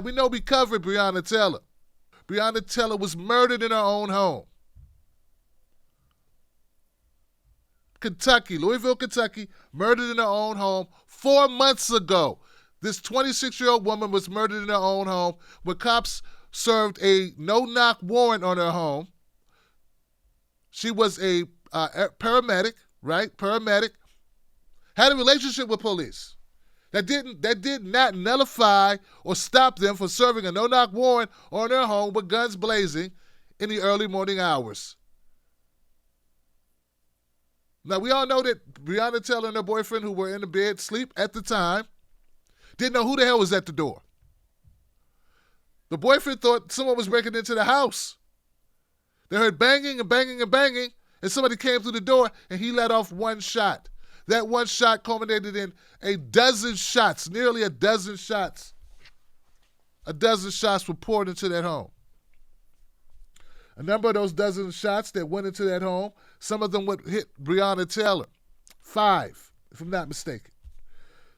We know we covered Breonna Taylor. Breonna Taylor was murdered in her own home. Kentucky, Louisville, Kentucky, murdered in her own home 4 months ago. This 26-year-old woman was murdered in her own home when cops served a no-knock warrant on her home. She was a paramedic, right? Paramedic. Had a relationship with police. That did not nullify or stop them from serving a no-knock warrant on their home with guns blazing in the early morning hours. Now, we all know that Breonna Taylor and her boyfriend, who were in the bed asleep at the time, didn't know who the hell was at the door. The boyfriend thought someone was breaking into the house. They heard banging and banging and banging, and somebody came through the door, and he let off one shot. That one shot culminated in a dozen shots, nearly a dozen shots. A dozen shots were poured into that home. A number of those dozen shots that went into that home, some of them would hit Breonna Taylor. 5, if I'm not mistaken.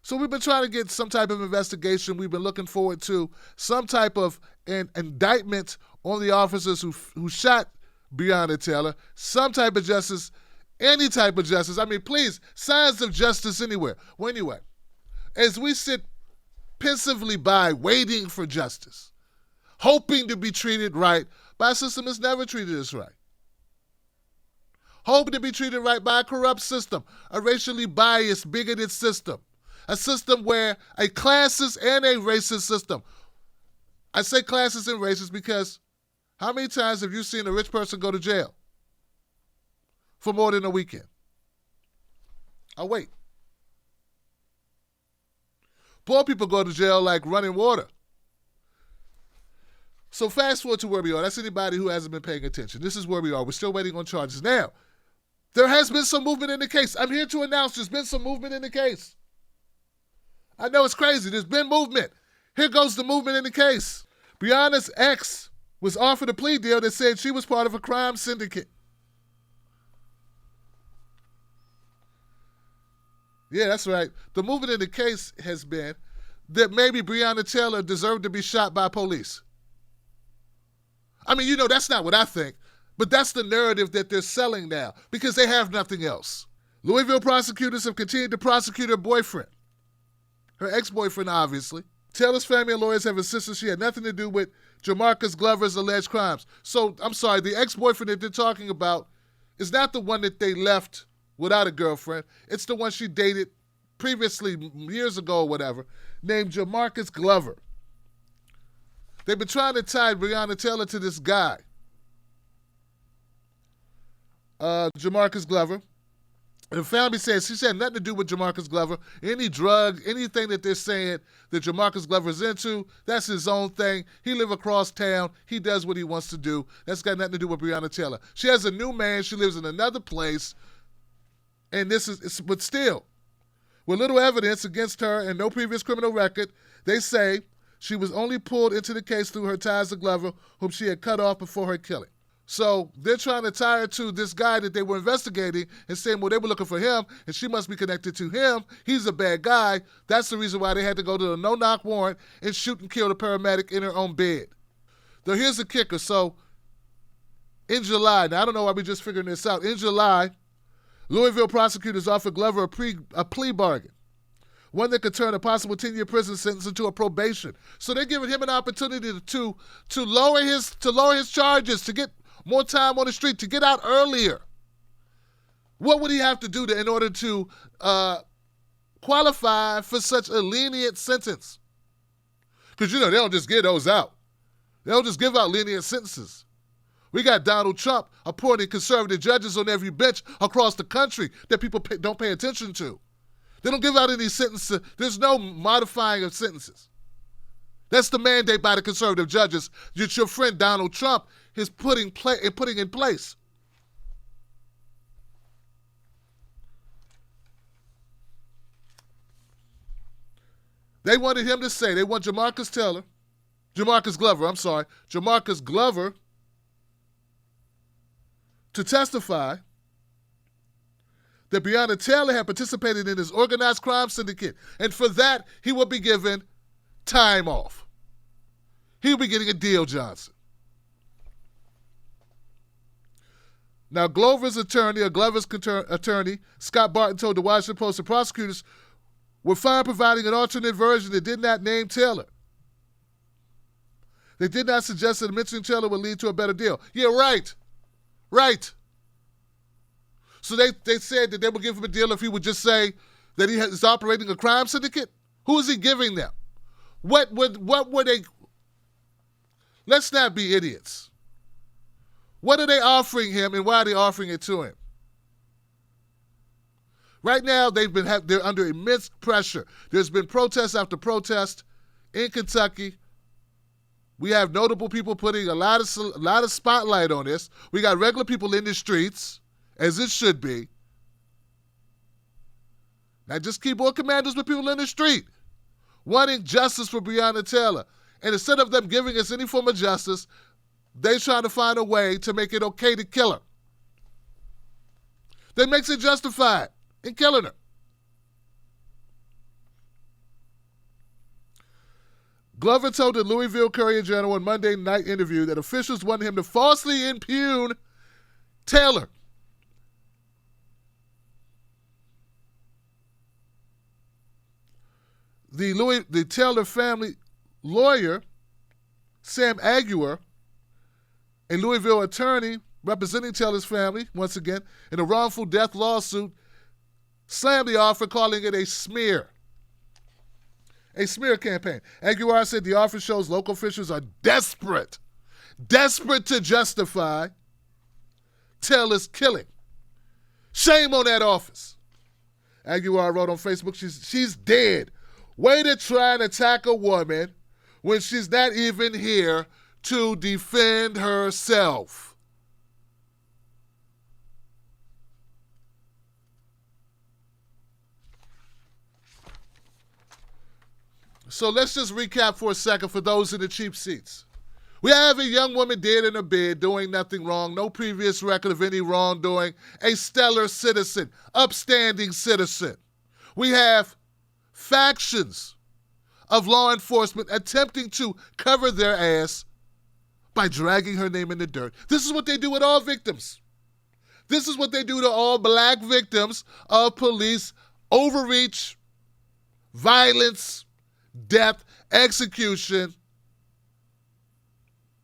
So we've been trying to get some type of investigation. We've been looking forward to some type of an indictment on the officers who shot Breonna Taylor, some type of justice, any type of justice. I mean, please, signs of justice anywhere. Well, anyway, as we sit pensively by waiting for justice, hoping to be treated right by a system that's never treated us right, hoping to be treated right by a corrupt system, a racially biased, bigoted system, a system where a classist and a racist system. I say classist and racist because how many times have you seen a rich person go to jail for more than a weekend? I'll wait. Poor people go to jail like running water. So fast forward to where we are. That's anybody who hasn't been paying attention. This is where we are. We're still waiting on charges. Now, there has been some movement in the case. I'm here to announce there's been some movement in the case. I know it's crazy. There's been movement. Here goes the movement in the case. Breonna's ex was offered a plea deal that said she was part of a crime syndicate. Yeah, that's right. The movement in the case has been that maybe Breonna Taylor deserved to be shot by police. I mean, that's not what I think, but that's the narrative that they're selling now because they have nothing else. Louisville prosecutors have continued to prosecute her boyfriend, her ex-boyfriend, obviously. Taylor's family and lawyers have insisted she had nothing to do with Jamarcus Glover's alleged crimes. So, I'm sorry, the ex-boyfriend that they're talking about is not the one that they left without a girlfriend. It's the one she dated previously, years ago or whatever, named Jamarcus Glover. They've been trying to tie Breonna Taylor to this guy, Jamarcus Glover. And the family says she had nothing to do with Jamarcus Glover. Any drug, anything that they're saying that Jamarcus Glover's into, that's his own thing. He live across town. He does what he wants to do. That's got nothing to do with Breonna Taylor. She has a new man. She lives in another place. And but still, with little evidence against her and no previous criminal record, they say she was only pulled into the case through her ties to Glover, whom she had cut off before her killing. So they're trying to tie her to this guy that they were investigating and saying, well, they were looking for him, and she must be connected to him. He's a bad guy. That's the reason why they had to go to a no-knock warrant and shoot and kill the paramedic in her own bed. Though here's the kicker. So in July, now I don't know why we're just figuring this out. In July, Louisville prosecutors offered Glover a plea bargain, one that could turn a possible 10-year prison sentence into a probation. So they're giving him an opportunity to lower his charges, to get more time on the street, to get out earlier. What would he have to do in order to qualify for such a lenient sentence? Because, they don't just give those out. They don't just give out lenient sentences. We got Donald Trump appointing conservative judges on every bench across the country that people don't pay attention to. They don't give out any sentences. There's no modifying of sentences. That's the mandate by the conservative judges that your friend Donald Trump is putting in place. They wanted him to say, they want Jamarcus Glover to testify that Breonna Taylor had participated in his organized crime syndicate, and for that, he would be given time off. He'll be getting a deal, Johnson. Now, Glover's attorney, Scott Barton, told the Washington Post the prosecutors were fine providing an alternate version that did not name Taylor. They did not suggest that mentioning Taylor would lead to a better deal. Yeah, right. Right. So they said that they would give him a deal if he would just say that he is operating a crime syndicate? Who is he giving them? What would they... Let's not be idiots. What are they offering him, and why are they offering it to him? Right now, they're under immense pressure. There's been protest after protest in Kentucky. We have notable people putting a lot of spotlight on this. We got regular people in the streets, as it should be. Now, just keyboard commanders with people in the street wanting justice for Breonna Taylor. And instead of them giving us any form of justice, they're trying to find a way to make it okay to kill her. That makes it justified in killing her. Glover told the Louisville Courier-Journal in Monday night interview that officials wanted him to falsely impugn Taylor. The Taylor family lawyer, Sam Aguirre, a Louisville attorney representing Taylor's family, once again, in a wrongful death lawsuit, slammed the offer, calling it a smear campaign. Aguirre said the offer shows local officials are desperate to justify Taylor's killing. Shame on that office. Aguirre wrote on Facebook, she's dead. Way to try and attack a woman when she's not even here to defend herself. So let's just recap for a second for those in the cheap seats. We have a young woman dead in her bed, doing nothing wrong, no previous record of any wrongdoing, a stellar citizen, upstanding citizen. We have factions of law enforcement attempting to cover their ass by dragging her name in the dirt. This is what they do with all victims. This is what they do to all black victims of police overreach, violence, death, execution,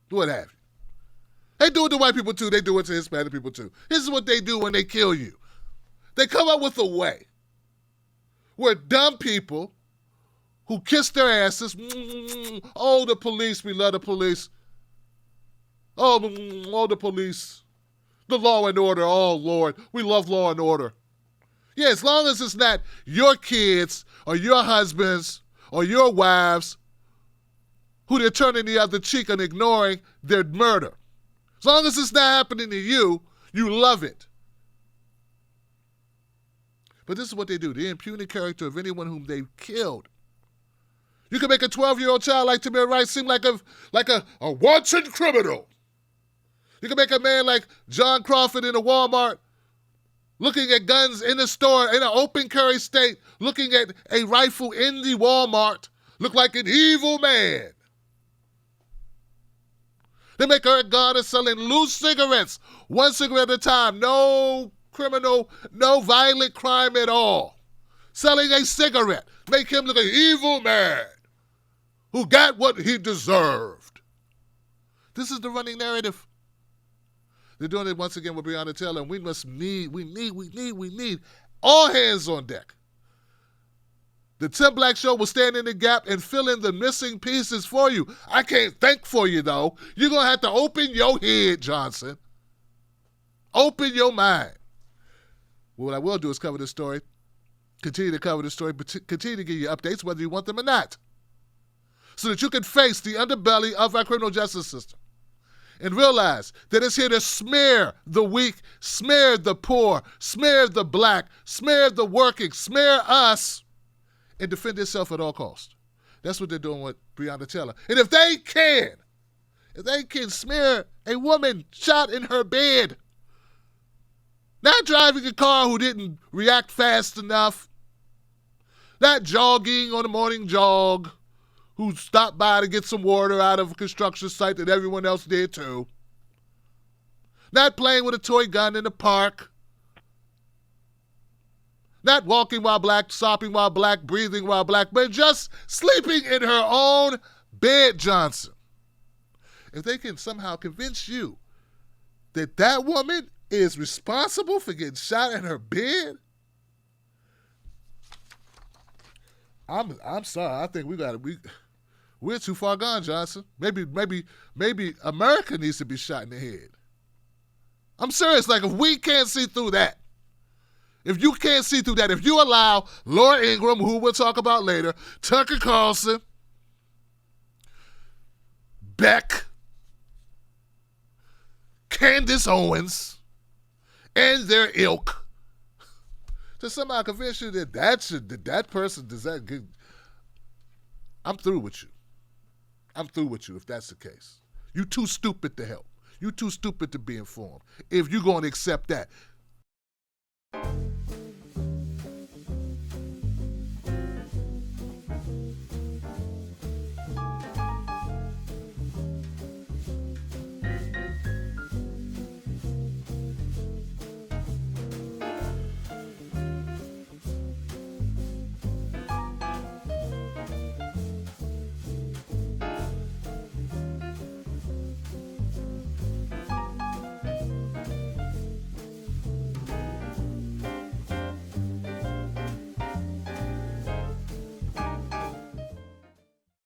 what have you. They do it to white people too. They do it to Hispanic people too. This is what they do when they kill you. They come up with a way where dumb people who kiss their asses, oh, the police, we love the police. Oh, the police. The law and order, oh, Lord, we love law and order. Yeah, as long as it's not your kids or your husbands or your wives who they're turning the other cheek and ignoring their murder. As long as it's not happening to you, you love it. But this is what they do. They impugn the character of anyone whom they've killed. You can make a 12-year-old child like Tamir Rice seem like a wanton criminal. You can make a man like John Crawford in a Walmart looking at guns in a store in an open carry state, looking at a rifle in the Walmart, look like an evil man. They make Eric Garner selling loose cigarettes, one cigarette at a time, no criminal, no violent crime at all. Selling a cigarette, make him look like an evil man who got what he deserved. This is the running narrative. They're doing it once again with Breonna Taylor, and we need all hands on deck. The Tim Black Show will stand in the gap and fill in the missing pieces for you. I can't think for you, though. You're going to have to open your head, Johnson. Open your mind. Well, what I will do is cover this story, continue to cover this story, but continue to give you updates whether you want them or not, so that you can face the underbelly of our criminal justice system and realize that it's here to smear the weak, smear the poor, smear the black, smear the working, smear us, and defend itself at all costs. That's what they're doing with Breonna Taylor. And if they can smear a woman shot in her bed, not driving a car who didn't react fast enough, not jogging on the morning jog, who stopped by to get some water out of a construction site that everyone else did too. Not playing with a toy gun in the park. Not walking while black, shopping while black, breathing while black, but just sleeping in her own bed, Johnson. If they can somehow convince you that that woman is responsible for getting shot in her bed, I'm sorry. I think we're too far gone, Johnson. Maybe America needs to be shot in the head. I'm serious. Like, if we can't see through that, if you can't see through that, if you allow Laura Ingraham, who we'll talk about later, Tucker Carlson, Beck, Candace Owens, and their ilk to somehow convince you that person does that good, I'm through with you. I'm through with you if that's the case. You too stupid to help. You too stupid to be informed. If you're going to accept that,